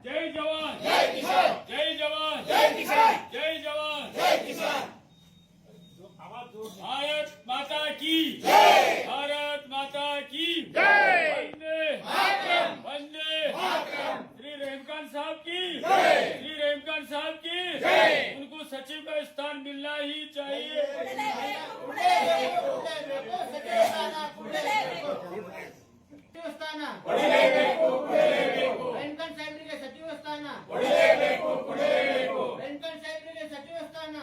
जय जवान जय किसान, जय जवान जय किसान, जय जवान जय किसान। भारत माता की जय, भारत माता की जय, वंदे मातरम, वंदे मातरम। श्री रहीम साहब की जय, श्री रहीम साहब की जय। उनको सचिव का स्थान मिलना ही चाहिए। ವೆಂಕಟ ಸಾಹೇಬರಿಗೆ ಸಚಿವ ಸ್ಥಾನ ವೆಂಕಟ ಸಾಹೇಬರಿಗೆ ಸಚಿವ ಸ್ಥಾನ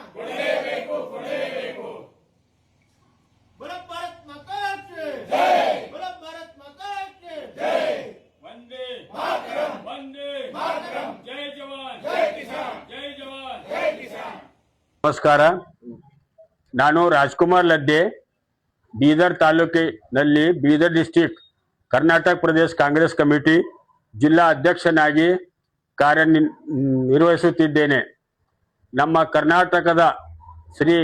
बोलो भारत माता की जय, बोलो भारत माता की जय। वंदे मातरम, वंदे मातरम। जय जवान जय किसान, जय जवान जय किसान। ನಮಸ್ಕಾರ. ನಾನು ರಾಜ್ಕುಮಾರ್ ಲದ್ದೆ, ಬೀದರ್ ತಾಲೂಕಿನಲ್ಲಿ ಬೀದರ್ ಡಿಸ್ಟ್ರಿಕ್ಟ್ ಕರ್ನಾಟಕ ಪ್ರದೇಶ ಕಾಂಗ್ರೆಸ್ ಕಮಿಟಿ ಜಿಲ್ಲಾ ಅಧ್ಯಕ್ಷನಾಗಿ ಕಾರ್ಯನಿರ್ವಹಿಸುತ್ತಿದ್ದೇನೆ. ನಮ್ಮ ಕರ್ನಾಟಕದ ಶ್ರೀ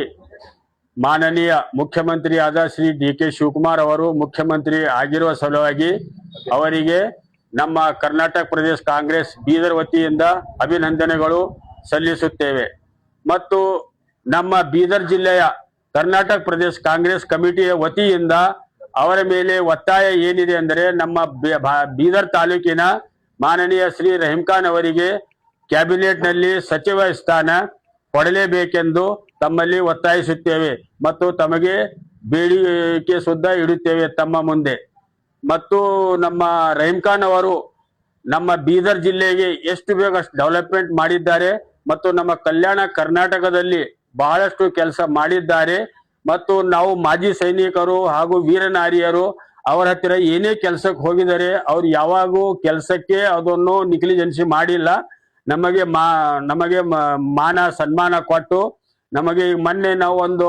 ಮಾನನೀಯ ಮುಖ್ಯಮಂತ್ರಿಯಾದ ಶ್ರೀ ಡಿ.ಕೆ. ಶಿವಕುಮಾರ್ ಅವರು ಮುಖ್ಯಮಂತ್ರಿ ಆಗಿರುವ ಸಲುವಾಗಿ ಅವರಿಗೆ ನಮ್ಮ ಕರ್ನಾಟಕ ಪ್ರದೇಶ ಕಾಂಗ್ರೆಸ್ ಬೀದರ್ ವತಿಯಿಂದ ಅಭಿನಂದನೆಗಳು ಸಲ್ಲಿಸುತ್ತೇವೆ. ಮತ್ತು ನಮ್ಮ ಬೀದರ್ ಜಿಲ್ಲೆಯ ಕರ್ನಾಟಕ ಪ್ರದೇಶ ಕಾಂಗ್ರೆಸ್ ಕಮಿಟಿಯ ವತಿಯಿಂದ ಅವರ ಮೇಲೆ ಒತ್ತಾಯ ಏನಿದೆ ಅಂದರೆ ನಮ್ಮ ಬೀದರ್ ತಾಲೂಕಿನ ಮಾನನೀಯ ಶ್ರೀ ರಹೀಮ್ ಖಾನ್ ಅವರಿಗೆ ಕ್ಯಾಬಿನೆಟ್ನಲ್ಲಿ ಸಚಿವ ಸ್ಥಾನ ಕೊಡಲೇಬೇಕೆಂದು ತಮ್ಮಲ್ಲಿ ಒತ್ತಾಯಿಸುತ್ತೇವೆ ಮತ್ತು ತಮಗೆ ಬೇಡಿಕೆ ಸುದ್ದ ಇಡುತ್ತೇವೆ ತಮ್ಮ ಮುಂದೆ. ಮತ್ತು ನಮ್ಮ ರಹೀಮ್ ಖಾನ್ ಅವರು ನಮ್ಮ ಬೀದರ್ ಜಿಲ್ಲೆಗೆ ಎಷ್ಟು ಬೇಗ ಡೆವಲಪ್ಮೆಂಟ್ ಮಾಡಿದ್ದಾರೆ ಮತ್ತು ನಮ್ಮ ಕಲ್ಯಾಣ ಕರ್ನಾಟಕದಲ್ಲಿ ಬಹಳಷ್ಟು ಕೆಲಸ ಮಾಡಿದ್ದಾರೆ. ಮತ್ತು ನಾವು ಮಾಜಿ ಸೈನಿಕರು ಹಾಗೂ ವೀರನಾರಿಯರು ಅವರ ಹತ್ತಿರ ಏನೇ ಕೆಲಸಕ್ಕೆ ಹೋಗಿದ್ದಾರೆ ಅವ್ರು ಯಾವಾಗೂ ಕೆಲಸಕ್ಕೆ ಅದನ್ನು ನಿಗ್ಲಿಜೆನ್ಸಿ ಮಾಡಿಲ್ಲ. ನಮಗೆ ಮಾನ ಸನ್ಮಾನ ಕೊಟ್ಟು ನಮಗೆ ಈಗ ಮೊನ್ನೆ ನಾವು ಒಂದು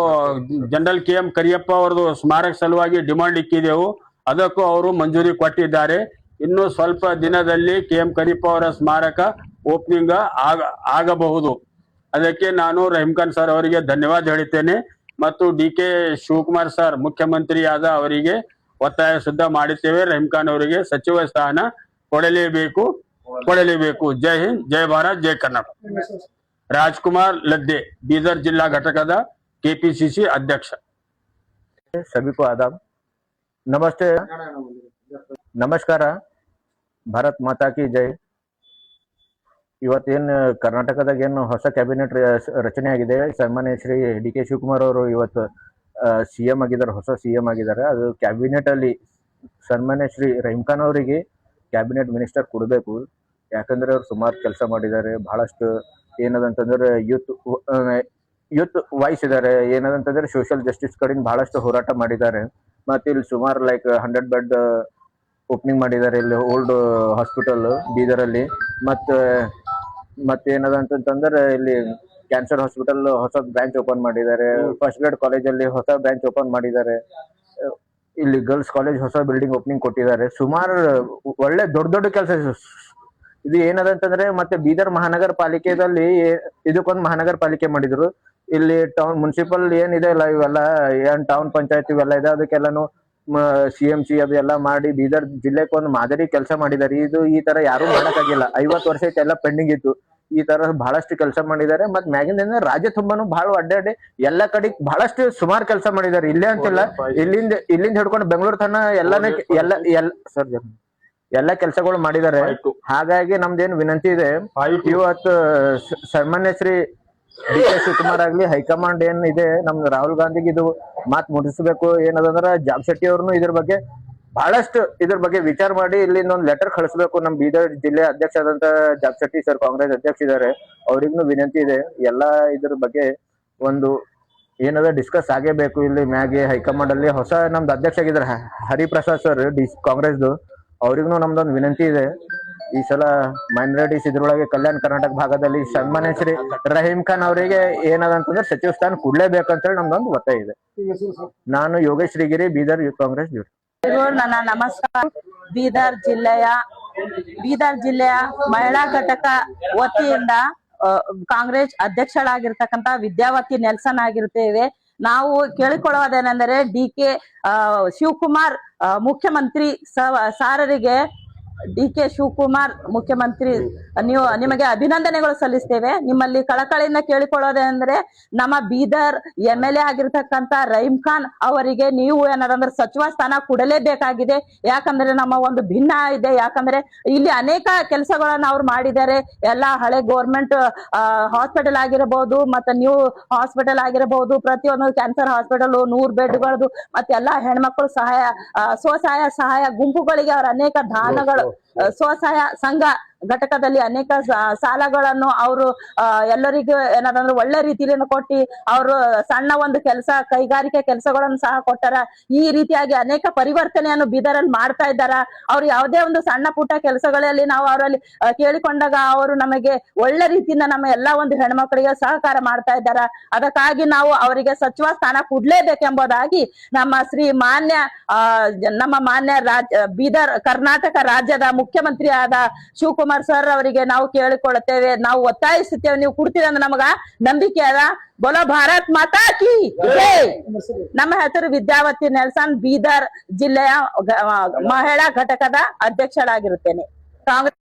ಜನರಲ್ KM ಕರಿಯಪ್ಪ ಅವರದು ಸ್ಮಾರಕ ಸಲುವಾಗಿ ಡಿಮಾಂಡ್ ಇಕ್ಕಿದೆವು, ಅದಕ್ಕೂ ಅವರು ಮಂಜೂರಿ ಕೊಟ್ಟಿದ್ದಾರೆ. ಇನ್ನು ಸ್ವಲ್ಪ ದಿನದಲ್ಲಿ KM ಕರಿಯಪ್ಪ ಅವರ ಸ್ಮಾರಕ ಓಪನಿಂಗ್ ಆಗಬಹುದು. ಅದಕ್ಕೆ ನಾನು ರಹೀಮ್ ಖಾನ್ ಸರ್ ಅವರಿಗೆ ಧನ್ಯವಾದ ಹೇಳುತ್ತೇನೆ ಮತ್ತು ಡಿ.ಕೆ. ಶಿವಕುಮಾರ್ ಸರ್ ಮುಖ್ಯಮಂತ್ರಿಯಾದ ಅವರಿಗೆ ಒತ್ತಾಯ ಸುದ್ದ ಮಾಡುತ್ತೇವೆ. ರಹೀಮ್ ಖಾನ್ ಅವರಿಗೆ ಸಚಿವ ಸ್ಥಾನ ಕೊಡಲೇಬೇಕು. ಜೈ ಹಿಂದ್, ಜೈ ಭಾರತ್, ಜೈ ಕರ್ನಾಟಕ. ರಾಜ್ಕುಮಾರ್ ಲದ್ದೆ, ಬೀದರ್ जिला घटकದ KPCC अध्यक्ष। सभी को आदाब, नमस्ते, नमस्कार, ಭಾರತ್ ಮಾತಾ ಕಿ ಜೈ। ಇವತ್ತೇನು ಕರ್ನಾಟಕದಾಗ ಏನು ಹೊಸ ಕ್ಯಾಬಿನೆಟ್ ರಚನೆ ಆಗಿದೆ, ಸನ್ಮಾನ್ಯ ಶ್ರೀ ಡಿ.ಕೆ. ಶಿವಕುಮಾರ್ ಅವರು ಇವತ್ತು CM ಆಗಿದ್ದಾರೆ, ಹೊಸ CM ಆಗಿದ್ದಾರೆ. ಅದು ಕ್ಯಾಬಿನೆಟ್ ಅಲ್ಲಿ ಸನ್ಮಾನ್ಯ ಶ್ರೀ ರಹೀಮ್ ಖಾನ್ ಅವರಿಗೆ ಕ್ಯಾಬಿನೆಟ್ ಮಿನಿಸ್ಟರ್ ಕೊಡಬೇಕು. ಯಾಕಂದ್ರೆ ಅವ್ರು ಸುಮಾರು ಕೆಲಸ ಮಾಡಿದ್ದಾರೆ. ಬಹಳಷ್ಟು ಏನದಂತಂದ್ರೆ ಯೂತ್ ವಾಯ್ಸ್ ಇದ್ದಾರೆ. ಏನದಂತಂದ್ರೆ ಸೋಷಿಯಲ್ ಜಸ್ಟಿಸ್ ಕಡೆಯಿಂದ ಬಹಳಷ್ಟು ಹೋರಾಟ ಮಾಡಿದ್ದಾರೆ. ಮತ್ತೆ ಇಲ್ಲಿ ಸುಮಾರು ಲೈಕ್ 100 ಬೆಡ್ ಓಪನಿಂಗ್ ಮಾಡಿದ್ದಾರೆ ಇಲ್ಲಿ ಓಲ್ಡ್ ಹಾಸ್ಪಿಟಲ್ ಬೀದರಲ್ಲಿ. ಮತ್ತೇನದಂತಂದ್ರೆ ಇಲ್ಲಿ ಕ್ಯಾನ್ಸರ್ ಹಾಸ್ಪಿಟಲ್ ಹೊಸ ಬ್ರಾಂಚ್ ಓಪನ್ ಮಾಡಿದ್ದಾರೆ. ಫಸ್ಟ್ ಗ್ರೇಡ್ ಕಾಲೇಜಲ್ಲಿ ಹೊಸ ಬ್ರಾಂಚ್ ಓಪನ್ ಮಾಡಿದ್ದಾರೆ. ಇಲ್ಲಿ ಗರ್ಲ್ಸ್ ಕಾಲೇಜ್ ಹೊಸ ಬಿಲ್ಡಿಂಗ್ ಓಪನಿಂಗ್ ಕೊಟ್ಟಿದ್ದಾರೆ. ಸುಮಾರು ಒಳ್ಳೆ ದೊಡ್ಡ ಕೆಲಸ ಇದು ಏನದಂತಂದ್ರೆ ಮತ್ತೆ ಬೀದರ್ ಮಹಾನಗರ ಪಾಲಿಕೆದಲ್ಲಿ ಇದಕ್ಕೊಂದು ಮಹಾನಗರ ಪಾಲಿಕೆ ಮಾಡಿದ್ರು. ಇಲ್ಲಿ ಟೌನ್ ಮುನ್ಸಿಪಲ್ ಏನಿದೆ ಅಲ್ಲ, ಇವೆಲ್ಲ ಏನ್ ಟೌನ್ ಪಂಚಾಯತ್ ಇವೆಲ್ಲ ಇದೆ, ಅದಕ್ಕೆಲ್ಲಾನು CMC ಅದೆಲ್ಲ ಮಾಡಿ ಬೀದರ್ ಜಿಲ್ಲೆಗೆ ಒಂದು ಮಾದರಿ ಕೆಲಸ ಮಾಡಿದ್ದಾರೆ. ಈ ತರ ಯಾರು ಮಾಡಕ್ಕಾಗಿಲ್ಲ. 50 ವರ್ಷ ಎಲ್ಲ ಪೆಂಡಿಂಗ್ ಇತ್ತು. ಈ ತರ ಬಹಳಷ್ಟು ಕೆಲಸ ಮಾಡಿದ್ದಾರೆ. ಮತ್ ಮ್ಯಾಗಿಂದ ರಾಜ್ಯ ತುಂಬಾನು ಬಹಳ ಅಡ್ಡಾಡಿ ಎಲ್ಲ ಕಡೆ ಬಹಳಷ್ಟು ಸುಮಾರು ಕೆಲಸ ಮಾಡಿದ್ದಾರೆ. ಇಲ್ಲೇ ಅಂತಿಲ್ಲ, ಇಲ್ಲಿಂದ ಹಿಡ್ಕೊಂಡು ಬೆಂಗಳೂರು ತನ ಎಲ್ಲ ಕೆಲಸಗಳು ಮಾಡಿದ್ದಾರೆ. ಹಾಗಾಗಿ ನಮ್ದೇನು ವಿನಂತಿ ಇದೆ, ಇವತ್ತು ಸನ್ಮಾನ್ಯ ಶ್ರೀ ಡಿ.ಕೆ. ಶಿವಕುಮಾರ್ ಆಗ್ಲಿ ಹೈಕಮಾಂಡ್ ಏನ್ ಇದೆ ನಮ್ದು ರಾಹುಲ್ ಗಾಂಧಿಗೆ ಇದು ಮಾತು ಮುಟ್ಟಿಸ್ಬೇಕು. ಏನದಂದ್ರ ಜಾಬ್ ಶೆಟ್ಟಿ ಅವ್ರನ್ನು ಇದ್ರ ಬಗ್ಗೆ ಬಹಳಷ್ಟು ವಿಚಾರ ಮಾಡಿ ಇಲ್ಲಿಂದ ಒಂದು ಲೆಟರ್ ಕಳಿಸ್ಬೇಕು. ನಮ್ ಬೀದರ್ ಜಿಲ್ಲೆ ಅಧ್ಯಕ್ಷ ಆದಂತ ಜಾಬ್ ಶೆಟ್ಟಿ ಸರ್ ಕಾಂಗ್ರೆಸ್ ಅಧ್ಯಕ್ಷ ಇದ್ದಾರೆ, ಅವ್ರಿಗೂ ವಿನಂತಿ ಇದೆ. ಎಲ್ಲಾ ಇದ್ರ ಬಗ್ಗೆ ಒಂದು ಏನದ ಡಿಸ್ಕಸ್ ಆಗೇಬೇಕು. ಇಲ್ಲಿ ಮ್ಯಾಗೆ ಹೈಕಮಾಂಡ್ ಅಲ್ಲಿ ಹೊಸ ನಮ್ದು ಅಧ್ಯಕ್ಷ ಆಗಿದ್ದಾರೆ ಹರಿಪ್ರಸಾದ್ ಸರ್ ಕಾಂಗ್ರೆಸ್ದು, ಅವ್ರಿಗೂ ನಮ್ದೊಂದು ವಿನಂತಿ ಇದೆ. ಈ ಸಲ ಮೈನಾರಿಟೀಸ್ ಇದ್ರೊಳಗೆ ಕಲ್ಯಾಣ ಕರ್ನಾಟಕ ಭಾಗದಲ್ಲಿ ಸನ್ಮಾನ್ಯ ಶ್ರೀ ರಹೀಮ್ ಖಾನ್ ಅವರಿಗೆ ಏನದಂತಂದ್ರೆ ಸಚಿವ ಸ್ಥಾನ ಕೊಡ್ಲೇಬೇಕಂತೇಳಿ ನಮ್ದೊಂದು ಒತ್ತಾಯ ಇದೆ. ನಾನು ಯೋಗೇಶ್ ಶ್ರೀಗಿರಿ, ಬೀದರ್ ಯೂತ್ ಕಾಂಗ್ರೆಸ್. ನನ್ನ ನಮಸ್ಕಾರ. ಬೀದರ್ ಜಿಲ್ಲೆಯ ಮಹಿಳಾ ಘಟಕ ವತಿಯಿಂದ ಕಾಂಗ್ರೆಸ್ ಅಧ್ಯಕ್ಷರಾಗಿರ್ತಕ್ಕಂಥ ವಿದ್ಯಾವತಿ ನೆಲ್ಸನ್ ಆಗಿರ್ತೇವೆ. ನಾವು ಕೇಳಿಕೊಳ್ಳುವುದೇನೆಂದರೆ ಡಿ.ಕೆ. ಶಿವಕುಮಾರ್ ಮುಖ್ಯಮಂತ್ರಿ ಸಾರರಿಗೆ ಡಿ.ಕೆ. ಶಿವಕುಮಾರ್ ಮುಖ್ಯಮಂತ್ರಿ ನಿಮಗೆ ಅಭಿನಂದನೆಗಳು ಸಲ್ಲಿಸ್ತೇವೆ. ನಿಮ್ಮಲ್ಲಿ ಕಳಕಳಿಯಿಂದ ಕೇಳಿಕೊಳ್ಳೋದೇಂದ್ರೆ ನಮ್ಮ ಬೀದರ್ MLA ಆಗಿರ್ತಕ್ಕಂತ ರಹೀಂ ಖಾನ್ ಅವರಿಗೆ ನೀವು ಏನಾರಂದ್ರೆ ಸಚಿವ ಸ್ಥಾನ ಕೊಡಲೇಬೇಕಾಗಿದೆ. ಯಾಕಂದ್ರೆ ನಮ್ಮ ಒಂದು ಭಿನ್ನ ಇದೆ. ಯಾಕಂದ್ರೆ ಇಲ್ಲಿ ಅನೇಕ ಕೆಲಸಗಳನ್ನ ಅವ್ರು ಮಾಡಿದ್ದಾರೆ. ಎಲ್ಲಾ ಹಳೆ ಗೌರ್ಮೆಂಟ್ ಹಾಸ್ಪಿಟಲ್ ಆಗಿರಬಹುದು, ಮತ್ತೆ ನ್ಯೂ ಹಾಸ್ಪಿಟಲ್ ಆಗಿರಬಹುದು, ಪ್ರತಿಯೊಂದು ಕ್ಯಾನ್ಸರ್ ಹಾಸ್ಪಿಟಲ್ 100 ಬೆಡ್ಗಳದು, ಮತ್ತೆ ಎಲ್ಲಾ ಹೆಣ್ಮಕ್ಳು ಸ್ವಸಹಾಯ ಗುಂಪುಗಳಿಗೆ ಅವರ ಅನೇಕ ದಾನಗಳು, ಸ್ವಸಹಾಯ ಸಂಘ ಘಟಕದಲ್ಲಿ ಅನೇಕ ಸಾಲಗಳನ್ನು ಅವರು ಎಲ್ಲರಿಗೂ ಏನಾದಂದ್ರೆ ಒಳ್ಳೆ ರೀತಿಯಲ್ಲಿ ಕೊಟ್ಟಿ ಅವರು ಸಣ್ಣ ಒಂದು ಕೈಗಾರಿಕೆ ಕೆಲಸಗಳನ್ನು ಸಹ ಕೊಟ್ಟಾರ. ಈ ರೀತಿಯಾಗಿ ಅನೇಕ ಪರಿವರ್ತನೆಯನ್ನು ಬೀದರಲ್ಲಿ ಮಾಡ್ತಾ ಇದ್ದಾರ. ಅವ್ರು ಯಾವುದೇ ಒಂದು ಸಣ್ಣ ಪುಟ್ಟ ಕೆಲಸಗಳಲ್ಲಿ ನಾವು ಅವರಲ್ಲಿ ಕೇಳಿಕೊಂಡಾಗ ಅವರು ನಮಗೆ ಒಳ್ಳೆ ರೀತಿಯಿಂದ ನಮ್ಮ ಎಲ್ಲಾ ಒಂದು ಹೆಣ್ಮಕ್ಳಿಗೆ ಸಹಕಾರ ಮಾಡ್ತಾ ಇದ್ದಾರ. ಅದಕ್ಕಾಗಿ ನಾವು ಅವರಿಗೆ ಸಚಿವ ಸ್ಥಾನ ಕೊಡ್ಲೇಬೇಕೆಂಬುದಾಗಿ ನಮ್ಮ ಮಾನ್ಯ ಬೀದರ್ ಕರ್ನಾಟಕ ರಾಜ್ಯದ ಮುಖ್ಯಮಂತ್ರಿ ಆದ ಶಿವಕುಮಾರ್ ಸರ್ ಅವರಿಗೆ ನಾವು ಕೇಳಿಕೊಳ್ಳುತ್ತೇವೆ, ನಾವು ಒತ್ತಾಯಿಸುತ್ತೇವೆ. ನೀವು ಕೊಡ್ತೀರಿ ಅಂದ್ರೆ ನಮಗ ನಂಬಿಕೆ ಅದ. ಬೋಲೋ ಭಾರತ್ ಮಾತಾ ಕಿ ಜೈ. ನಮ್ಮ ಹೆಸರು ವಿದ್ಯಾವತಿ ನೆಲ್ಸನ್, ಬೀದರ್ ಜಿಲ್ಲೆಯ ಮಹಿಳಾ ಘಟಕದ ಅಧ್ಯಕ್ಷರಾಗಿರುತ್ತೇನೆ. ಕಾಂಗ್ರೆಸ್